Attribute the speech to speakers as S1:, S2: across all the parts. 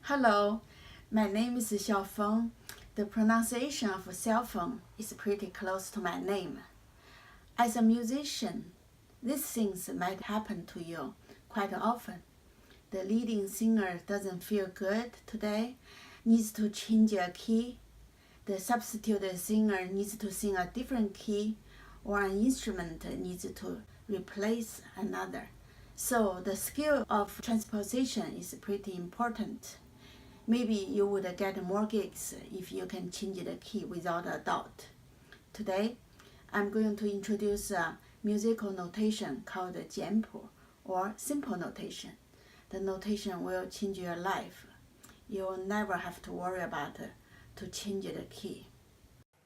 S1: Hello, my name is Xiaofeng. The pronunciation of cell phone is pretty close to my name. As a musician, these things might happen to you quite often. The leading singer doesn't feel good today, needs to change a key. The substitute singer needs to sing a different key, or an instrument needs to replace another. So the skill of transposition is pretty important. Maybe you would get more gigs if you can change the key without a doubt. Today, I'm going to introduce a musical notation called Jian Pu, or simple notation. The notation will change your life. You will never have to worry about to change the key.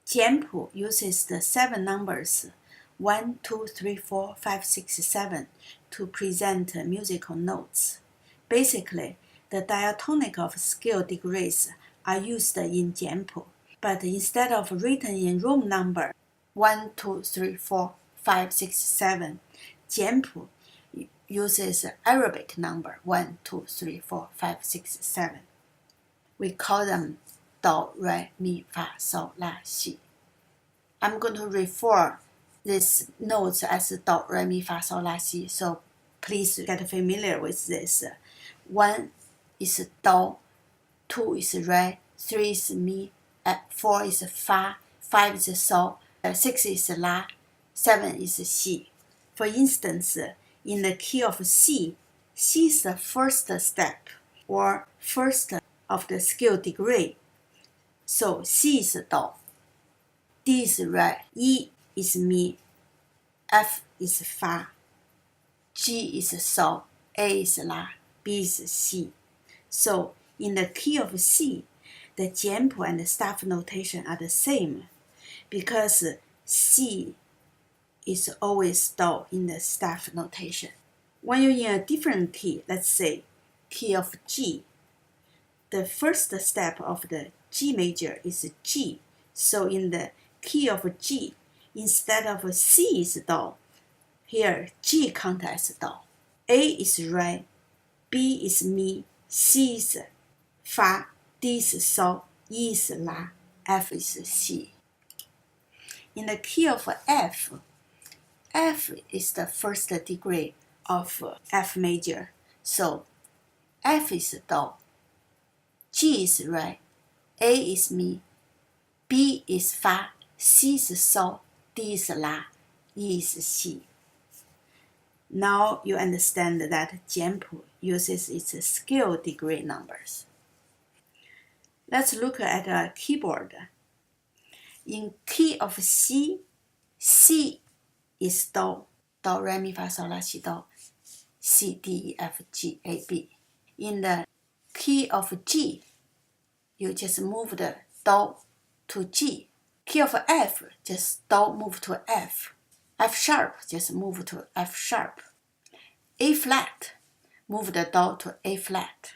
S1: Jian Pu uses the 7 numbers 1, 2, 3, 4, 5, 6, 7 to present musical notes. Basically, the diatonic of scale degrees are used in Jian Pu, but instead of written in room number 1, 2, 3, 4, 5, 6, 7, Jian Pu uses Arabic number 1, 2, 3, 4, 5, 6, 7. We call them Do, Re, Mi, Fa, Sol, La, Si. I'm going to refer these notes as Do, Re, Mi, Fa, Sol, La, Si, so please get familiar with this. 1 is Do, 2 is Re, 3 is Mi, 4 is Fa, 5 is Sol, 6 is La, 7 is Si. For instance, in the key of C, C is the first step or first of the scale degree. So C is Do, D is Re, E is Mi, F is Fa, G is Sol, A is La, B is Si. So in the key of C, the Jian Pu and the staff notation are the same because C is always Do in the staff notation. When you're in a different key, let's say key of G, the first step of the G major is G. So in the key of G, instead of C is Do, here G count as Do. A is Re, B is Mi, C is Fa, D is Sol, E is La, F is Si. In the key of F, F is the first degree of F major. So F is Do, G is Re, A is Mi, B is Fa, C is Sol, D is La, E is Si. Now you understand that Jian Pu uses its scale degree numbers. Let's look at a keyboard. In key of C, C is Do, Do, Re, Mi, Fa, Sol, La, Si, Do, C, D, E, F, G, A, B. In the key of G, you just move the Do to G. Key of F, just Do move to F. F sharp, just move to F sharp. A flat, move the Do to A flat.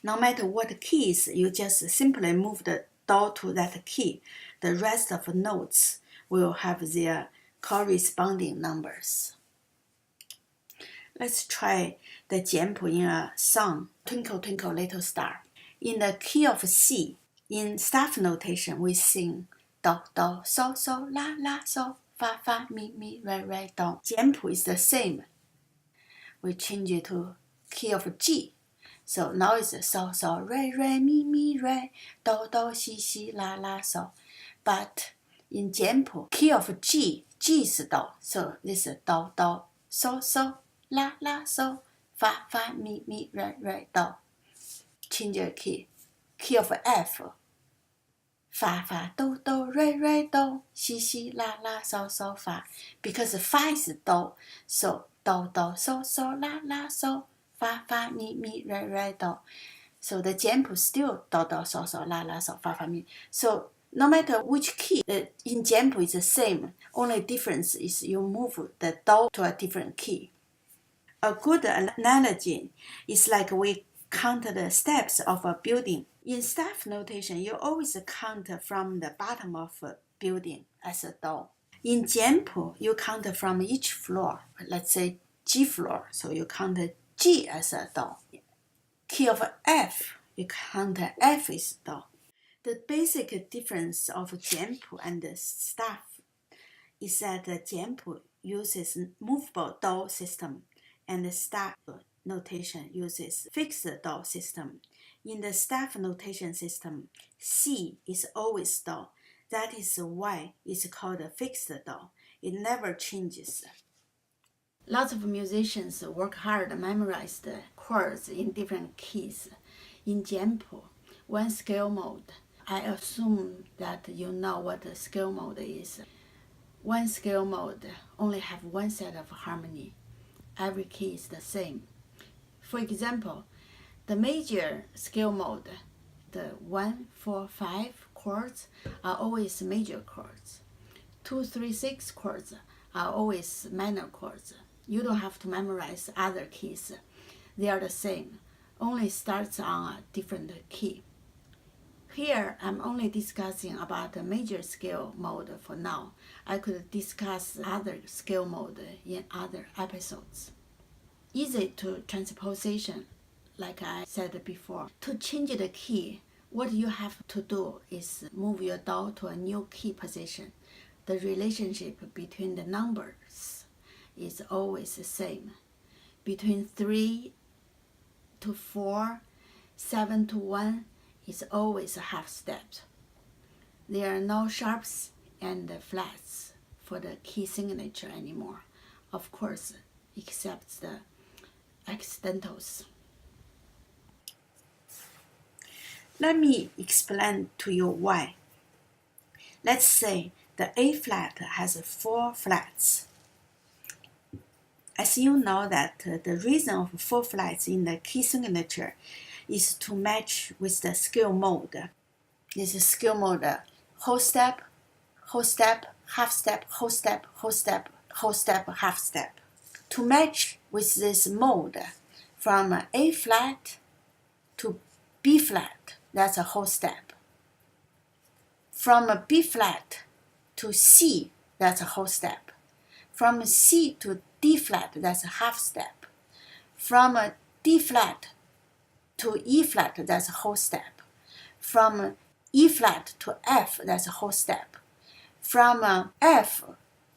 S1: No matter what keys, you just simply move the Do to that key. The rest of the notes will have their corresponding numbers. Let's try the Jian Pu in a song, Twinkle, Twinkle, Little Star. In the key of C, in staff notation, we sing Do, Do, Sol, Sol, La, La, Sol, Fa, Fa, Mi, Mi, Re, Re, Do. Jian Pu is the same. We change it to key of G. So now it's Sol, Sol, Re, Re, Mi, Mi, Re, Do, Do, Si, Si, La, La, Sol. But in Jian Pu, key of G, G is Do. So this is Do, Do, Sol, Sol, La, La, Sol, Fa, Fa, Mi, Mi, Re, Re, Do. Change your key. Key of F, Fa, Fa, Do, Do, Re, Re, Do, Si, Si, La, La, Sol, Sol, Fa. Because Fa is Do, so Do, Do, Sol, Sol, La, La, Sol, Fa, Fa, Mi, Mi, Re, Re, Do. So the Jian Pu still Do, Do, Sol, Sol, La, La, Sol, Fa, Fa, Mi. So no matter which key, in Jian Pu is the same. Only difference is you move the Do to a different key. A good analogy is like we count the steps of a building. In staff notation, you always count from the bottom of a building as a Do. In Jian Pu, you count from each floor. Let's say G floor, so you count G as a Do. Key of F, you count F is Do. The basic difference of Jian Pu and the staff is that the Jian Pu uses movable Do system and the staff notation uses fixed Do system. In the staff notation system, C is always Do. That is why it's called a fixed Do. It never changes. Lots of musicians work hard to memorize the chords in different keys. In Jian Pu, one scale mode. I assume that you know what a scale mode is. One scale mode only have one set of harmony. Every key is the same. For example, the major scale mode, the 1, 4, 5 chords are always major chords. 2, 3, 6 chords are always minor chords. You don't have to memorize other keys. They are the same, only starts on a different key. Here, I'm only discussing about the major scale mode for now. I could discuss other scale mode in other episodes. Easy to transposition, like I said before. To change the key, what you have to do is move your Do to a new key position. The relationship between the numbers is always the same. Between 3 to 4, 7 to 1 is always a half step. There are no sharps and flats for the key signature anymore, of course, except the accidentals. Let me explain to you why. Let's say the A flat has 4 flats. As you know that the reason of 4 flats in the key signature is to match with the scale mode. This is scale mode, whole step, half step, whole step, whole step, whole step, half step. To match with this mode, from A flat to B flat, that's a whole step. From B flat to C, that's a whole step. From C to D flat, that's a half step. From D flat to E flat, that's a whole step. From E flat to F, that's a whole step. From F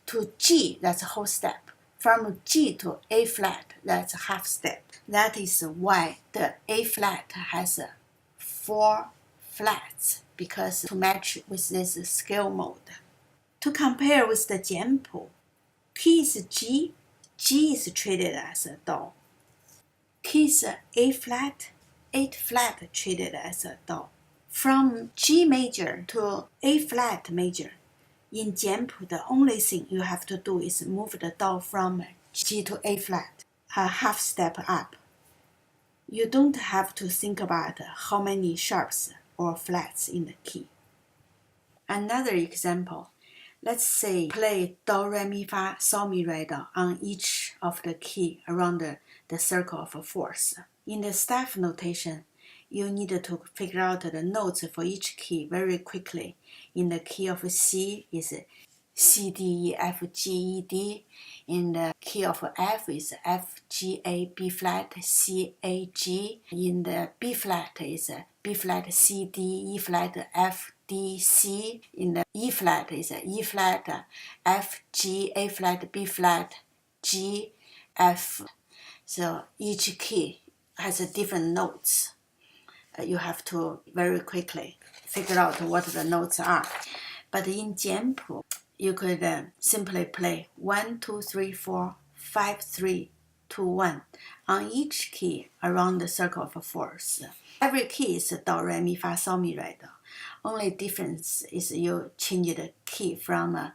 S1: to G, that's a whole step. From G to A flat, that's a half step. That is why the A flat has 4 flats, because to match with this scale mode. To compare with the Jian Pu, key is G, G is treated as a Do. Key is A flat, A flat treated as a Do. From G major to A flat major, in Jian Pu, the only thing you have to do is move the Do from G to A flat, a half step up. You don't have to think about how many sharps or flats in the key. Another example, let's say play Do, Re, Mi, Fa, Sol, Mi, Re, Do on each of the key around the circle of fourths. In the staff notation, you need to figure out the notes for each key very quickly. In the key of C is C, D, E, F, G, E, D. In the key of F is F, G, A, B flat, C, A, G. In the B flat is B flat, C, D, E flat, F, D, C. In the E flat is E flat, F, G, A flat, B flat, G, F. So each key has different notes. You have to very quickly figure out what the notes are. But in Jian Pu, you could simply play 1, 2, 3, 4, 5, 3, 2, 1 on each key around the circle of fourths. Every key is Do, Re, Mi, Fa, Sol, Mi, Re, Do. Only difference is you change the key from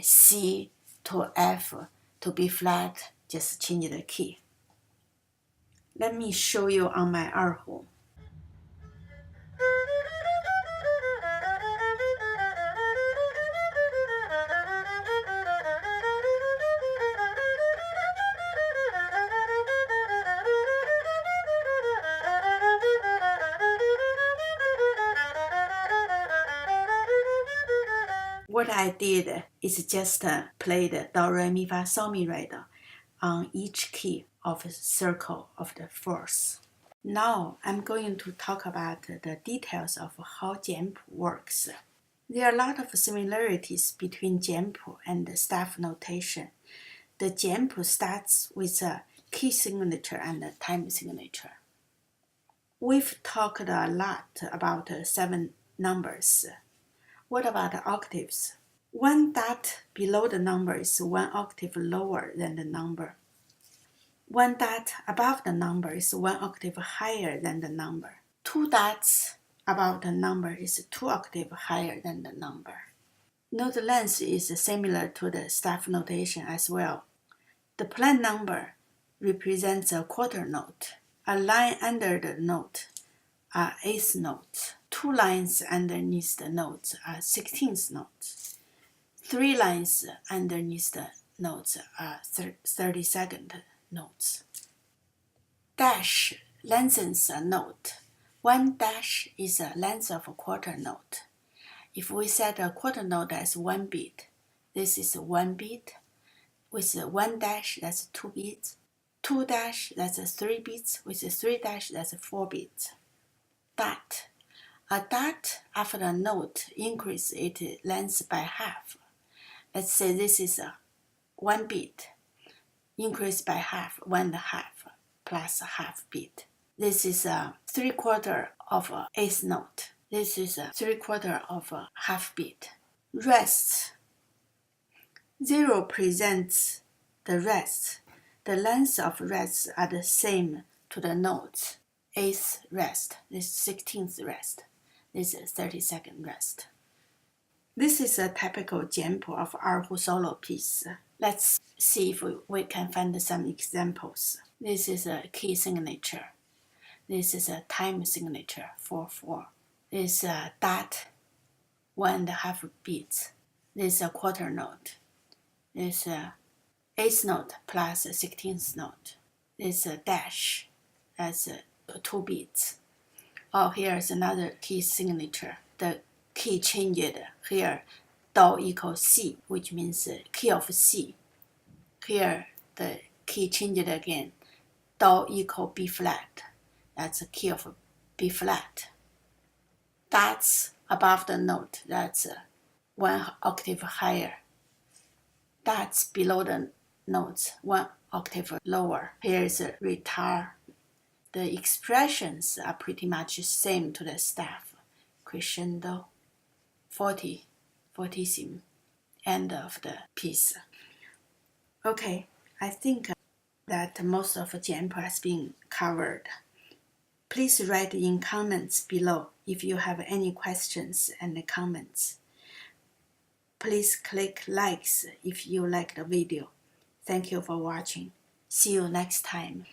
S1: C to F to B flat, just change the key. Let me show you on my erhu. What I did is just play the Do, Re, Mi, Fa, Sol, Mi, Re, Do on each key of the circle of the fourths. Now I'm going to talk about the details of how Jian Pu works. There are a lot of similarities between Jian Pu and the staff notation. The Jian Pu starts with a key signature and a time signature. We've talked a lot about 7 numbers. What about octaves? One dot below the number is 1 octave lower than the number. One dot above the number is 1 octave higher than the number. 2 dots above the number is 2 octaves higher than the number. Note length is similar to the staff notation as well. The plain number represents a quarter note. A line under the note are eighth notes. 2 lines underneath the notes are 16th notes. 3 lines underneath the notes are 32nd notes. Dash lengthens a note. 1 dash is the length of a quarter note. If we set a quarter note as 1 beat, this is 1 beat. With 1 dash, that's 2 beats. 2 dash, that's 3 beats. With 3 dash, that's 4 beats. Dot. A dot after a note increases its length by half. Let's say this is a 1 beat. Increase by half, 1 half, plus a half beat. This is a 3/4 of an eighth note. This is a 3/4 of a half beat. Rest. 0 presents the rest. The lengths of rests are the same to the notes. 8th rest, this 16th rest, this is 32nd rest. This is a typical Jian Pu of erhu solo piece. Let's see if we can find some examples. This is a key signature. This is a time signature, 4/4. This is a dot, 1.5 beats. This is a quarter note. This is a 8th note plus a 16th note. This is a dash, that's 2 beats. Oh, here's another key signature. The key changed here. Do equals C, which means key of C. Here, the key changed again. Do equals B flat. That's a key of B flat. Dots above the note, that's 1 octave higher. Dots below the notes, 1 octave lower. Here's a retard. The expressions are pretty much the same to the staff. Crescendo, forte, fortissimo, end of the piece. Okay, I think that most of Jian Pu has been covered. Please write in comments below if you have any questions and comments. Please click likes if you like the video. Thank you for watching. See you next time.